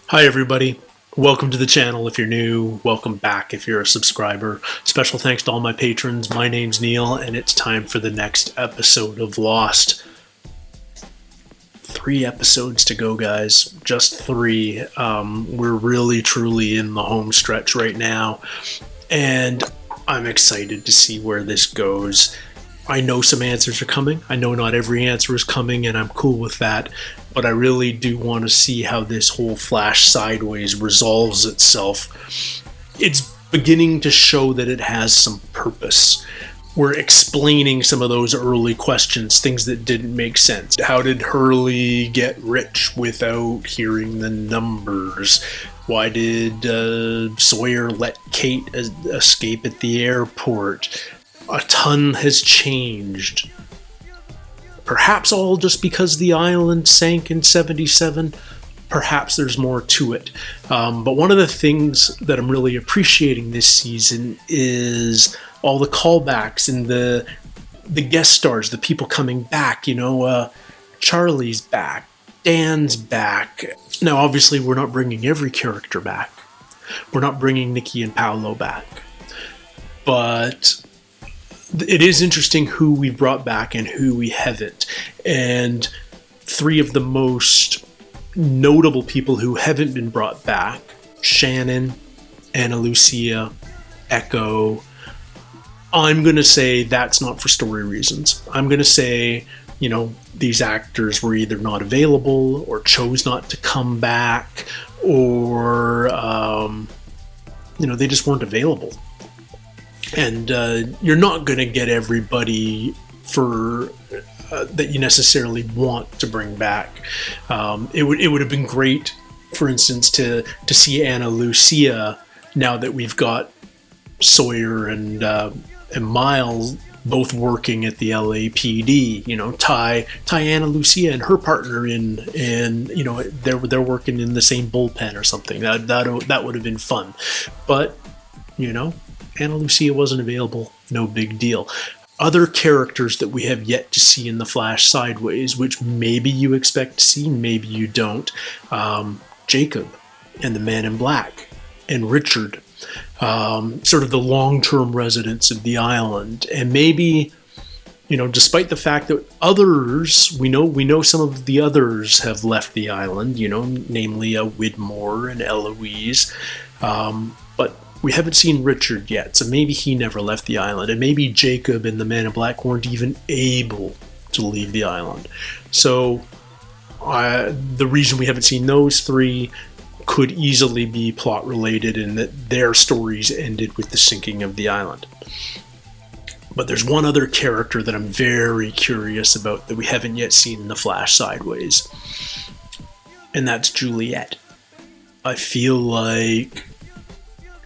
Hi everybody, welcome to the channel if you're new, welcome back if you're a subscriber. Special thanks to all my patrons. My name's Neil and it's time for the next episode of Lost. 3 episodes to go, guys, just 3. We're really truly in the home stretch right now and I'm excited to see where this goes. I know some answers are coming. I know not every answer is coming, and I'm cool with that. But I really do want to see how this whole Flash Sideways resolves itself. It's beginning to show that it has some purpose. We're explaining some of those early questions, things that didn't make sense. How did Hurley get rich without hearing the numbers? Why did Sawyer let Kate escape at the airport? A ton has changed. Perhaps all just because the island sank in 77. Perhaps there's more to it. But one of the things that I'm really appreciating this season is all the callbacks and the guest stars, the people coming back. Charlie's back. Dan's back. Now, obviously, we're not bringing every character back. We're not bringing Nikki and Paolo back. But it is interesting who we've brought back and who we haven't. And 3 of the most notable people who haven't been brought back, Shannon, Ana Lucia, Echo, I'm going to say that's not for story reasons. I'm going to say, these actors were either not available or chose not to come back or, they just weren't available. And you're not going to get everybody for that you necessarily want to bring back. It would have been great, for instance, to see Ana Lucia now that we've got Sawyer and Miles both working at the LAPD. Tie Ana Lucia and her partner in, and they're working in the same bullpen or something. That would have been fun, but Ana Lucia wasn't available, no big deal. Other characters that we have yet to see in the Flash Sideways, which maybe you expect to see, maybe you don't. Jacob and the Man in Black and Richard, sort of the long-term residents of the island. And maybe, despite the fact that others, we know some of the others have left the island, namely Widmore and Eloise, but we haven't seen Richard yet, so maybe he never left the island, and maybe Jacob and the Man in Black weren't even able to leave the island. So the reason we haven't seen those 3 could easily be plot related, in that their stories ended with the sinking of the island. But there's one other character that I'm very curious about that we haven't yet seen in the Flash Sideways, and that's Juliet. I feel like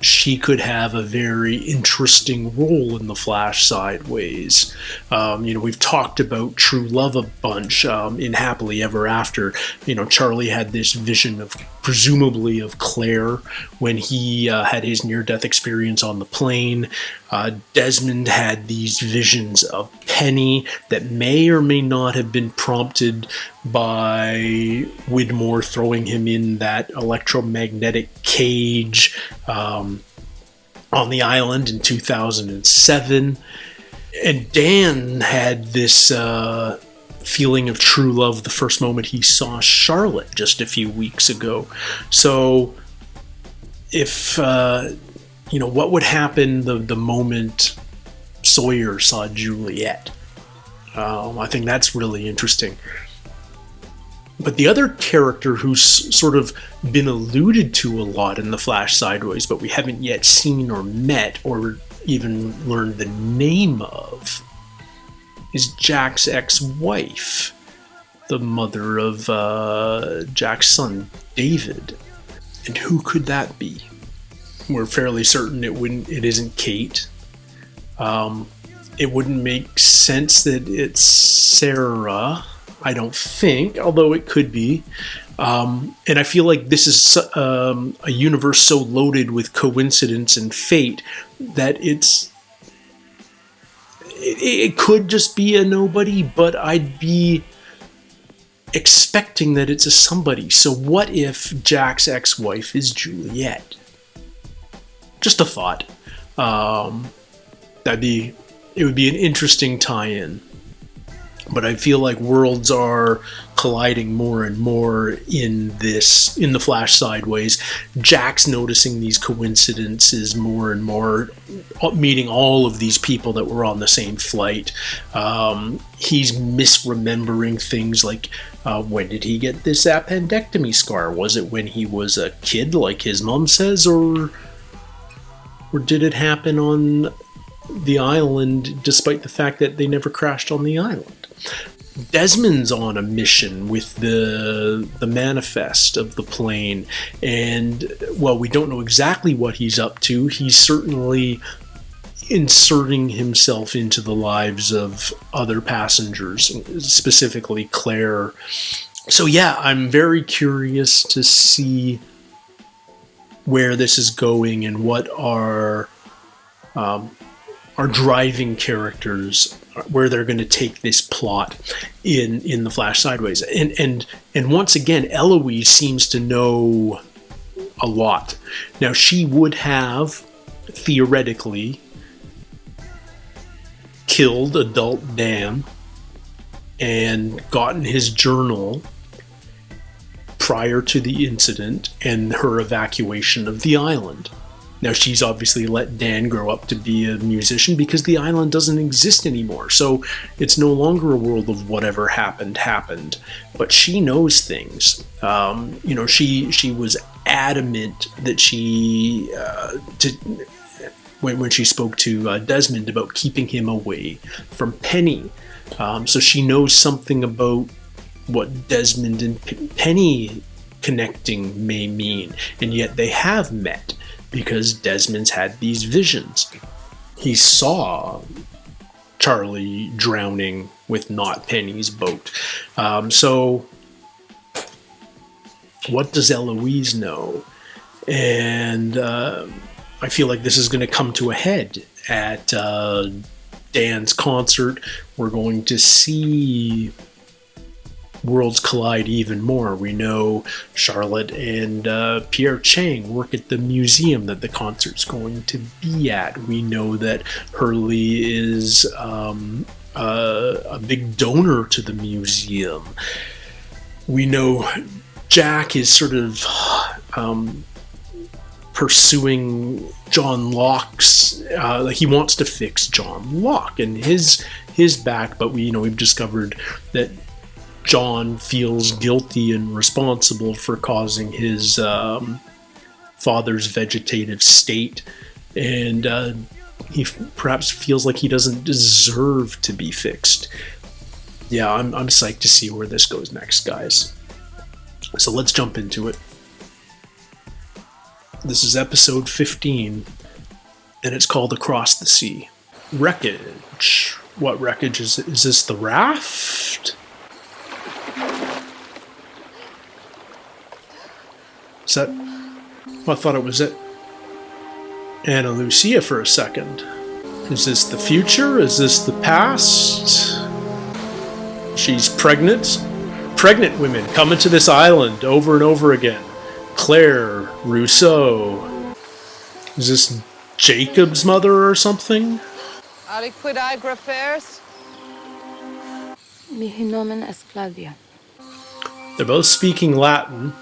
she could have a very interesting role in the Flash Sideways. We've talked about true love a bunch in Happily Ever After. Charlie had this vision presumably of Claire when he had his near-death experience on the plane. Desmond had these visions of Penny that may or may not have been prompted by Widmore throwing him in that electromagnetic cage on the island in 2007. And Dan had this feeling of true love the first moment he saw Charlotte just a few weeks ago. So if what would happen the moment Sawyer saw Juliet? I think that's really interesting. But the other character who's sort of been alluded to a lot in the Flash Sideways, but we haven't yet seen or met or even learned the name of, is Jack's ex-wife, the mother of Jack's son, David. And who could that be? We're fairly certain it isn't Kate. It wouldn't make sense that it's Sarah, I don't think, although it could be. And I feel like this is a universe so loaded with coincidence and fate that it could just be a nobody, but I'd be expecting that it's a somebody. So what if Jack's ex-wife is Juliet? Just a thought. It would be an interesting tie-in. But I feel like worlds are colliding more and more in the Flash Sideways. Jack's noticing these coincidences more and more, meeting all of these people that were on the same flight. He's misremembering things like, when did he get this appendectomy scar? Was it when he was a kid, like his mom says, or did it happen on the island, despite the fact that they never crashed on the island? Desmond's on a mission with the manifest of the plane, and while we don't know exactly what he's up to, he's certainly inserting himself into the lives of other passengers, specifically Claire. So yeah, I'm very curious to see where this is going and what our driving characters, where they're going to take this plot in the Flash Sideways. And once again, Eloise seems to know a lot. Now, she would have theoretically killed adult Dan and gotten his journal prior to the incident and her evacuation of the island. Now, she's obviously let Dan grow up to be a musician because the island doesn't exist anymore. So it's no longer a world of whatever happened. But she knows things. She was adamant that when she spoke to Desmond about keeping him away from Penny. So she knows something about what Desmond and Penny connecting may mean. And yet they have met, because Desmond's had these visions. He saw Charlie drowning with not Penny's boat. So what does Eloise know? And I feel like this is going to come to a head at Dan's concert. We're going to see worlds collide even more. We know Charlotte and Pierre Chang work at the museum that the concert's going to be at. We know that Hurley is a big donor to the museum. We know Jack is sort of pursuing John Locke's, he wants to fix John Locke and his back, but we've discovered that John feels guilty and responsible for causing his father's vegetative state, and he perhaps feels like he doesn't deserve to be fixed. Yeah, I'm psyched to see where this goes next, guys. So let's jump into it. This is episode 15, and it's called Across the Sea. Wreckage. What wreckage is it? Is this the raft? Is that... Well, I thought it was it. Anna Lucia for a second. Is this the future? Is this the past? She's pregnant. Pregnant women coming to this island over and over again. Claire, Rousseau. Is this Jacob's mother or something? Aliquid agrafers? Mihi nomen est Flavia. They're both speaking Latin.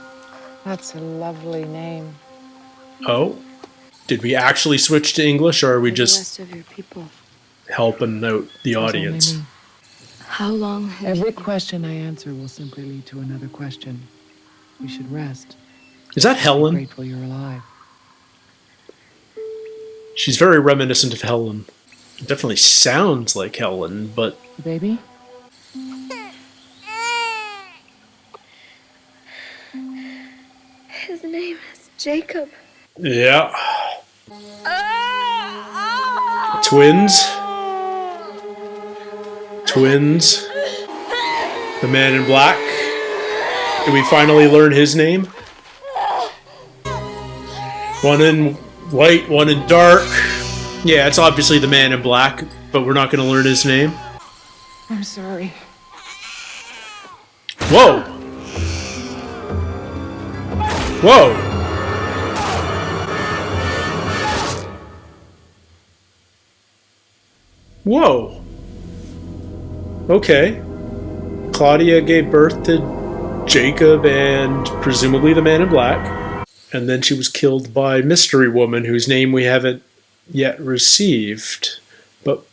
That's a lovely name. Oh? Did we actually switch to English, or are we The just rest of your people. helping out the audience? Only me. How long have Every you... question I answer will simply lead to another question. You should rest. Is that I'm Helen? grateful you're alive. She's very reminiscent of Helen. It definitely sounds like Helen, but... Baby? His name is Jacob. Yeah. Twins. Twins. The man in black. Did we finally learn his name? One in white, one in dark. Yeah, it's obviously the man in black, but we're not going to learn his name. I'm sorry. Whoa! Whoa! Whoa! Okay. Claudia gave birth to Jacob and presumably the Man in Black. And then she was killed by Mystery Woman, whose name we haven't yet received. But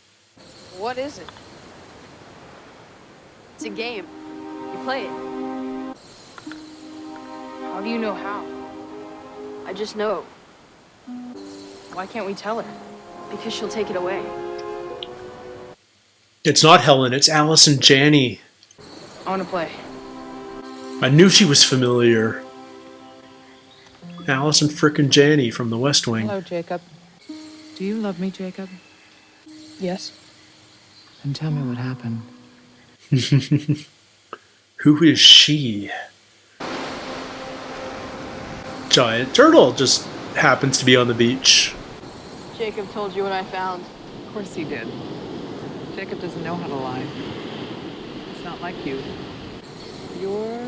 What is it? It's a game. You play it. How do you know how? I just know. Why can't we tell her? Because she'll take it away. it's not Helen, it's Allison Janney. I want to play. I knew she was familiar. Allison frickin' Janney from The West Wing. Hello, Jacob. Do you love me, Jacob? Yes. Then tell me what happened. Who is she? Giant turtle just happens to be on the beach. Jacob told you what I found. Of course he did. Jacob doesn't know how to lie. It's not like you. You're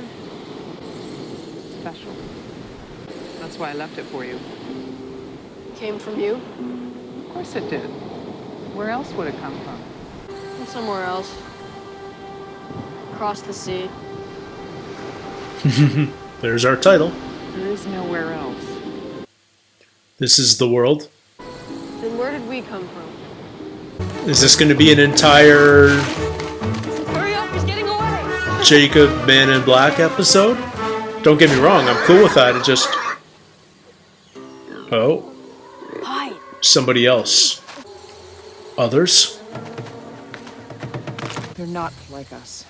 special. That's why I left it for you. Came from you? Of course it did. Where else would it come from? From somewhere else. Across the sea. There's our title. There is nowhere else. This is the world. Then where did we come from? Is this going to be an entire Hurry up, he's getting away! Jacob Man in Black episode? Don't get me wrong, I'm cool with that. It just... Oh. Hide! Somebody else. Others? They're not like us.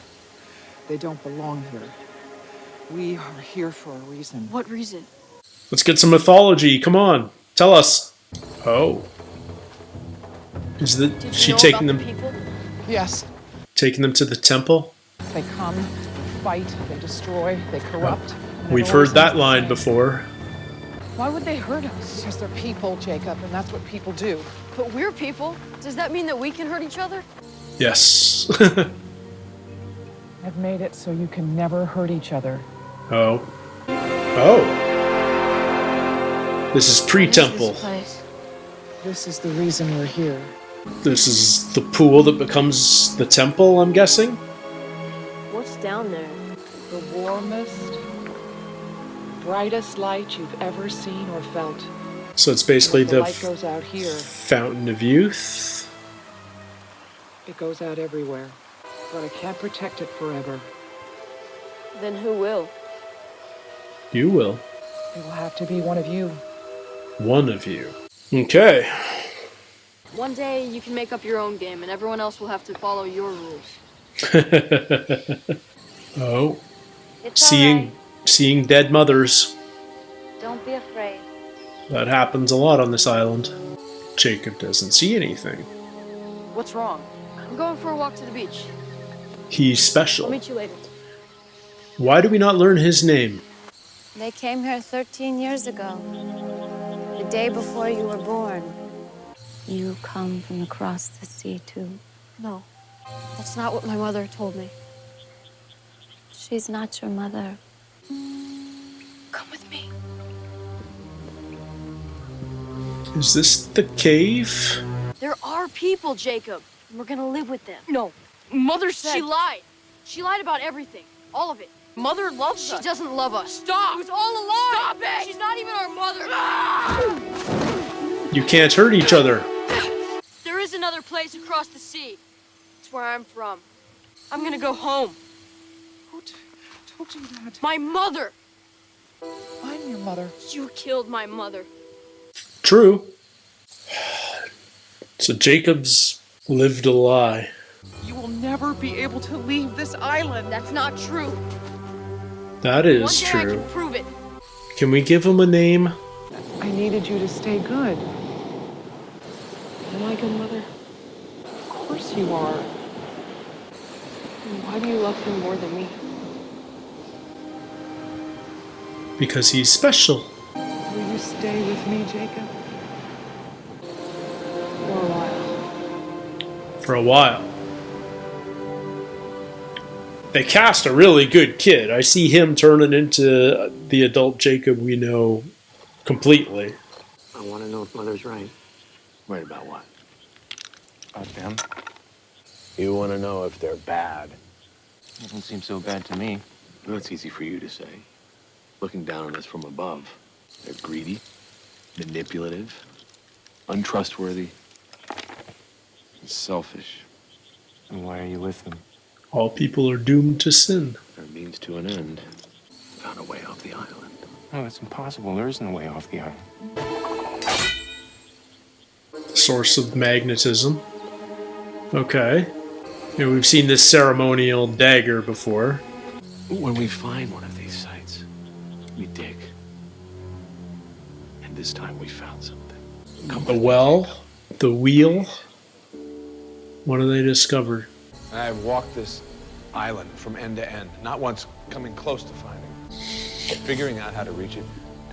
They don't belong here. We are here for a reason. What reason? Let's get some mythology. Come on. Tell us. Oh. Is Did you she know taking about them the people? Yes, taking them to the temple? they come, fight, they destroy, they corrupt. and it We've always heard that ends the line same. before. Why would they hurt us? Because they're people, Jacob, and that's what people do. But we're people. Does that mean that we can hurt each other? Yes. I've made it so you can never hurt each other. Oh. Oh. This is pre-temple. This place. This is the reason we're here. This is the pool that becomes the temple, I'm guessing? What's down there? The warmest, brightest light you've ever seen or felt. So it's basically the the light goes out here. Fountain of Youth. It goes out everywhere. But I can't protect it forever. Then who will? You will. It will have to be one of you. One of you. Okay. One day you can make up your own game and everyone else will have to follow your rules. Oh. It's Seeing dead mothers. Don't be afraid. That happens a lot on this island. Jacob doesn't see anything. What's wrong? I'm going for a walk to the beach. He's I'll special. meet you later. Why do we not learn his name? They came here 13 years ago. The day before you were born. You come from across the sea, too. No, that's not what my mother told me. She's not your mother. Come with me. Is this the cave? There are people, Jacob. And we're gonna live with them. No. Mother said... She lied. She lied about everything. All of it. Mother loves She us. doesn't love us. Stop! It was all a lie. Stop it! She's not even our mother. You can't hurt each other. There is another place across the sea. It's where I'm from. I'm gonna go home. Who told you that? My mother. I'm your mother. You killed my mother. True. So Jacob's lived a lie. You will never be able to leave this island. That's not true. That One is day I true. can prove it. Can we give him a name? I needed you to stay good. Am I a good mother? Of course you are. Then why do you love him more than me? Because he's special. Will you stay with me, Jacob? For a while. For a while. They cast a really good kid. I see him turning into the adult Jacob we know completely. I want to know if Mother's right. Right about what? About them? You want to know if they're bad. It don't seem so bad to me. Well, that's easy for you to say. Looking down on us from above. They're greedy, manipulative, untrustworthy, and selfish. And why are you with them? All people are doomed to sin. They're a means to an end. Found a way off the island. No, it's impossible. There isn't a way off the island. Source of magnetism. Okay. And we've seen this ceremonial dagger before. When we find one of these sites, we dig. And this time we found something. Come The with me. well, the wheel. What do they discover? I've walked this island from end to end, not once coming close to finding it. Figuring out how to reach it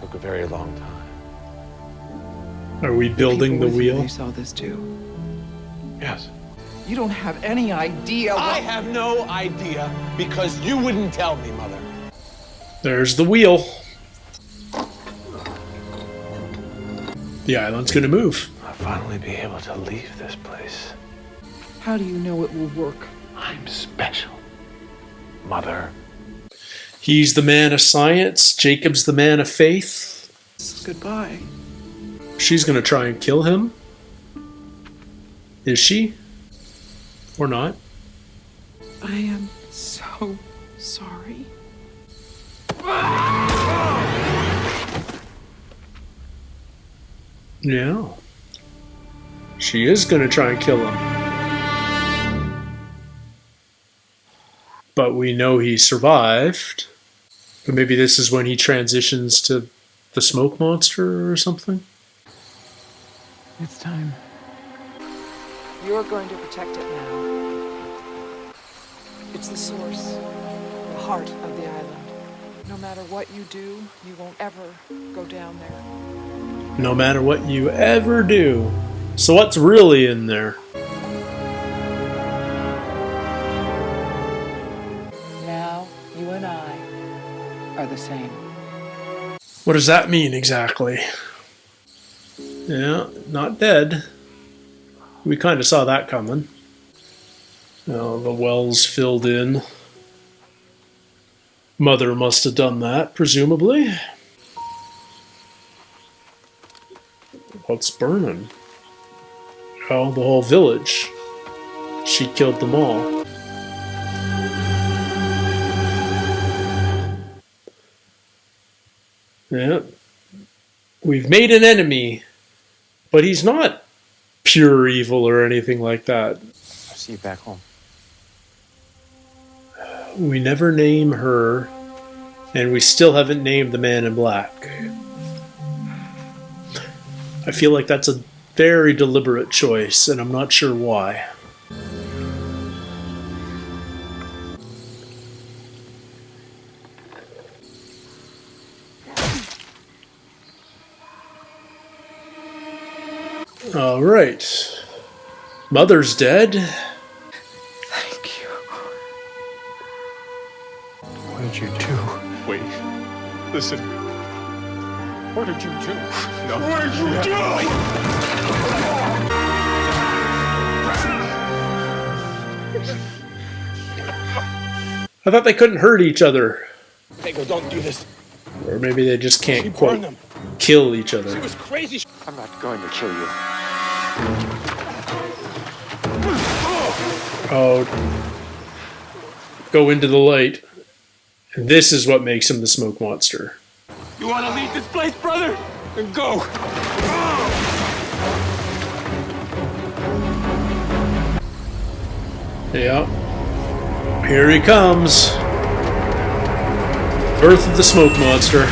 took a very long time. Are we building the People with you, wheel? They saw this too. Yes. You don't have any idea what... I have no idea because you wouldn't tell me, Mother. There's the wheel. The island's gonna move. I'll finally be able to leave this place. How do you know it will work? I'm special, Mother. He's the man of science. Jacob's the man of faith. Goodbye. She's gonna try and kill him. Is she? Or not? I am so sorry. Yeah. She is gonna try and kill him. But we know he survived. But maybe this is when he transitions to the smoke monster or something? It's time. You're going to protect it now. It's the source, the heart of the island. No matter what you do, you won't ever go down there. No matter what you ever do. So what's really in there? Now, you and I are the same. What does that mean exactly? Yeah, not dead. We kind of saw that coming. Oh, the well's filled in. Mother must have done that, presumably. What's burning? Oh, the whole village. She killed them all. Yeah. We've made an enemy, but he's not pure evil or anything like that. I'll see you back home. We never name her, and we still haven't named the man in black. I feel like that's a very deliberate choice, and I'm not sure why. All right. Mother's dead. Thank you. What did you do? Wait. Listen. What did you do? No. What did you do? I thought they couldn't hurt each other. Tego, don't do this. Or maybe they just She can't burned quite them. kill each She other. was crazy. I'm not going to kill you. Oh. Go into the light. And this is what makes him the smoke monster. You want to leave this place, brother? Then go. Yeah. Here he comes. Birth of the smoke monster.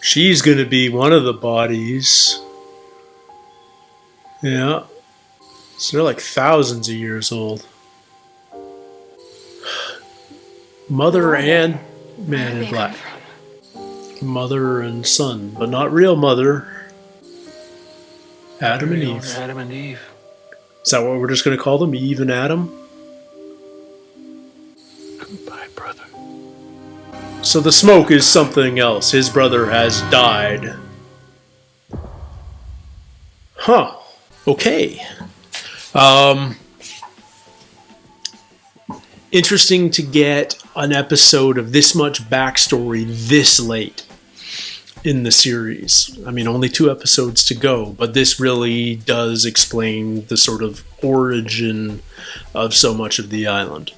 She's gonna be one of the bodies. Yeah. So they're like thousands of years old. Mother and Man in Black. Mother and son, but not real mother. Adam and Eve. Adam and Eve. Is that what we're just going to call them? Eve and Adam? Goodbye, brother. So the smoke is something else. His brother has died. Huh. Okay. Interesting to get an episode of this much backstory this late in the series. I mean, only 2 episodes to go, but this really does explain the sort of origin of so much of the island.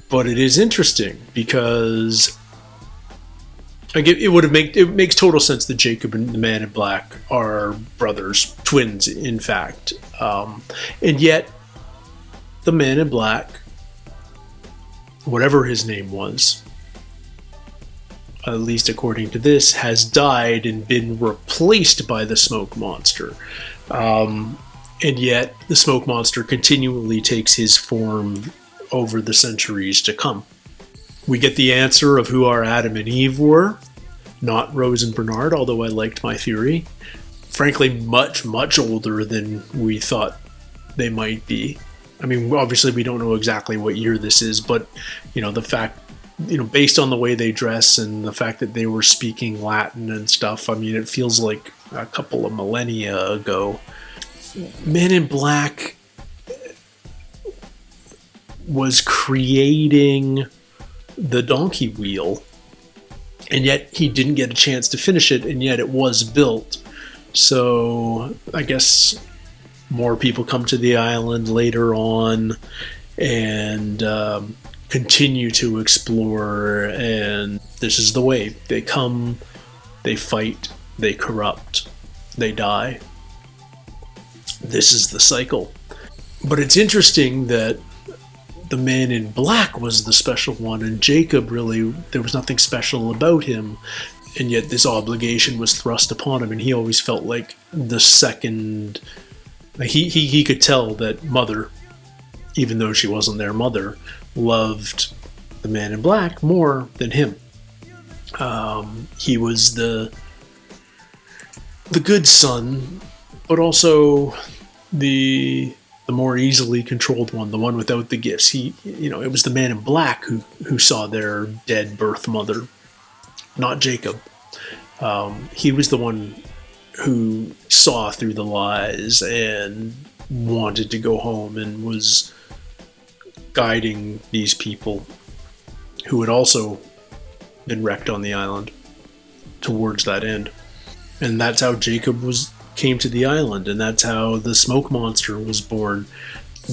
But it is interesting because it makes total sense that Jacob and the Man in Black are brothers, twins, in fact, and yet the Man in Black, whatever his name was, at least according to this, has died and been replaced by the Smoke Monster. And yet the Smoke Monster continually takes his form over the centuries to come. We get the answer of who our Adam and Eve were, not Rose and Bernard, although I liked my theory. Frankly, much, much older than we thought they might be. I mean, obviously we don't know exactly what year this is, but, the fact, based on the way they dress and the fact that they were speaking Latin and stuff, I mean, it feels like a couple of millennia ago. Men in Black was creating the donkey wheel, and yet he didn't get a chance to finish it, and yet it was built. So I guess more people come to the island later on and continue to explore, and this is the way. They come, they fight, they corrupt, they die. This is the cycle. But it's interesting that the Man in Black was the special one, and Jacob really, there was nothing special about him, and yet this obligation was thrust upon him, and he always felt like the second. He could tell that Mother, even though she wasn't their mother, loved the Man in Black more than him. He was the good son, but also the more easily controlled one, the one without the gifts. It was the Man in Black who saw their dead birth mother, not Jacob. He was the one who saw through the lies and wanted to go home and was guiding these people who had also been wrecked on the island towards that end. And that's how Jacob came to the island, and that's how the Smoke Monster was born.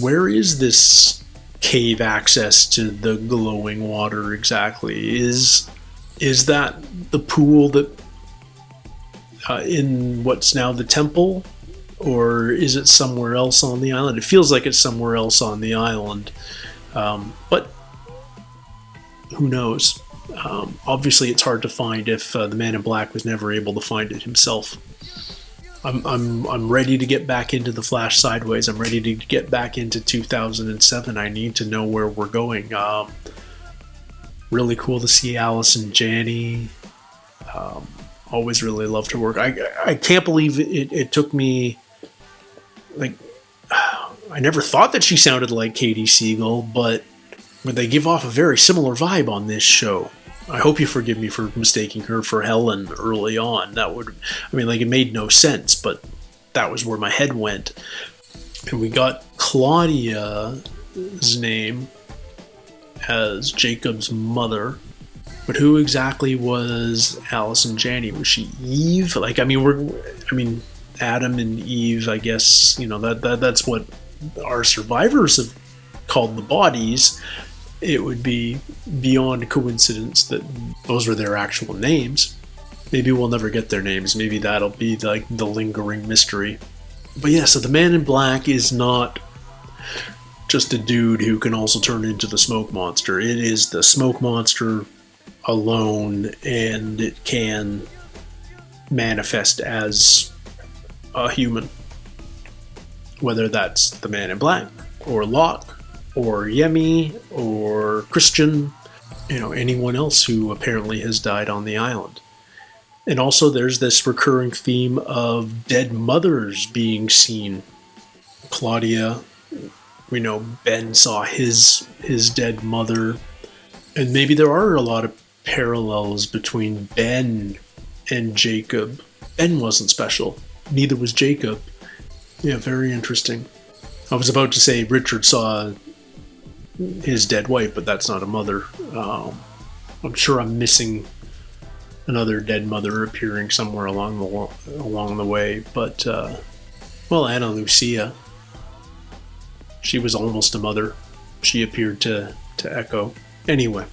Where is this cave access to the glowing water exactly? Is that the pool that in what's now the temple, or is it somewhere else on the island? It feels like it's somewhere else on the island, but who knows? Obviously, it's hard to find if the Man in Black was never able to find it himself. I'm ready to get back into the Flash Sideways. I'm ready to get back into 2007. I need to know where we're going. Really cool to see Allison Janney. Always really loved her work. I can't believe it took me, I never thought that she sounded like Katie Siegel, but they give off a very similar vibe on this show. I hope you forgive me for mistaking her for Helen early on. It made no sense, but that was where my head went. And we got Claudia's name as Jacob's mother. But who exactly was Allison Janney? Was she Eve? Adam and Eve, I guess, that's what our survivors have called the bodies. It would be beyond coincidence that those were their actual names. Maybe we'll never get their names. Maybe that'll be like the lingering mystery. But yeah, so the Man in Black is not just a dude who can also turn into the Smoke Monster. It is the Smoke Monster alone, and it can manifest as a human. Whether that's the Man in Black, or Locke, or Yemi, or Christian, anyone else who apparently has died on the island. And also there's this recurring theme of dead mothers being seen. Claudia, we know Ben saw his dead mother. And maybe there are a lot of parallels between Ben and Jacob. Ben wasn't special. Neither was Jacob. Yeah, very interesting. I was about to say Richard saw his dead wife, but that's not a mother. I'm sure I'm missing another dead mother appearing somewhere along the way. But, Ana Lucia, she was almost a mother. She appeared to echo. Anyway,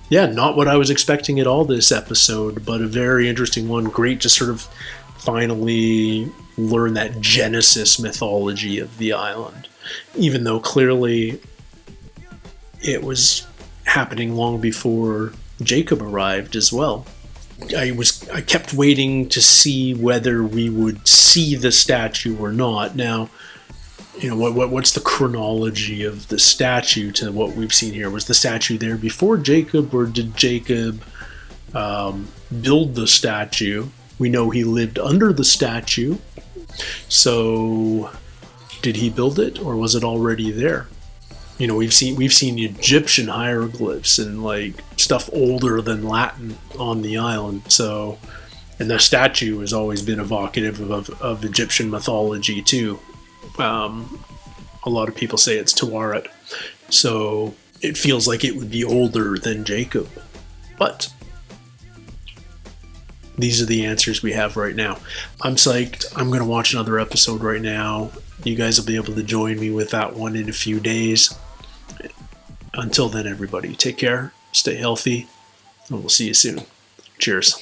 yeah, not what I was expecting at all this episode, but a very interesting one. Great to sort of finally learn that Genesis mythology of the island, even though clearly it was happening long before Jacob arrived as well. I kept waiting to see whether we would see the statue or not. Now, what's the chronology of the statue to what we've seen here? Was the statue there before Jacob, or did Jacob build the statue? We know he lived under the statue, so did he build it, or was it already there? We've seen Egyptian hieroglyphs and like stuff older than Latin on the island. So, and the statue has always been evocative of Egyptian mythology too. A lot of people say it's Tuaret, so it feels like it would be older than Jacob. But these are the answers we have right now. I'm psyched. I'm going to watch another episode right now. You guys will be able to join me with that one in a few days. Until then, everybody, take care, stay healthy, and we'll see you soon. Cheers.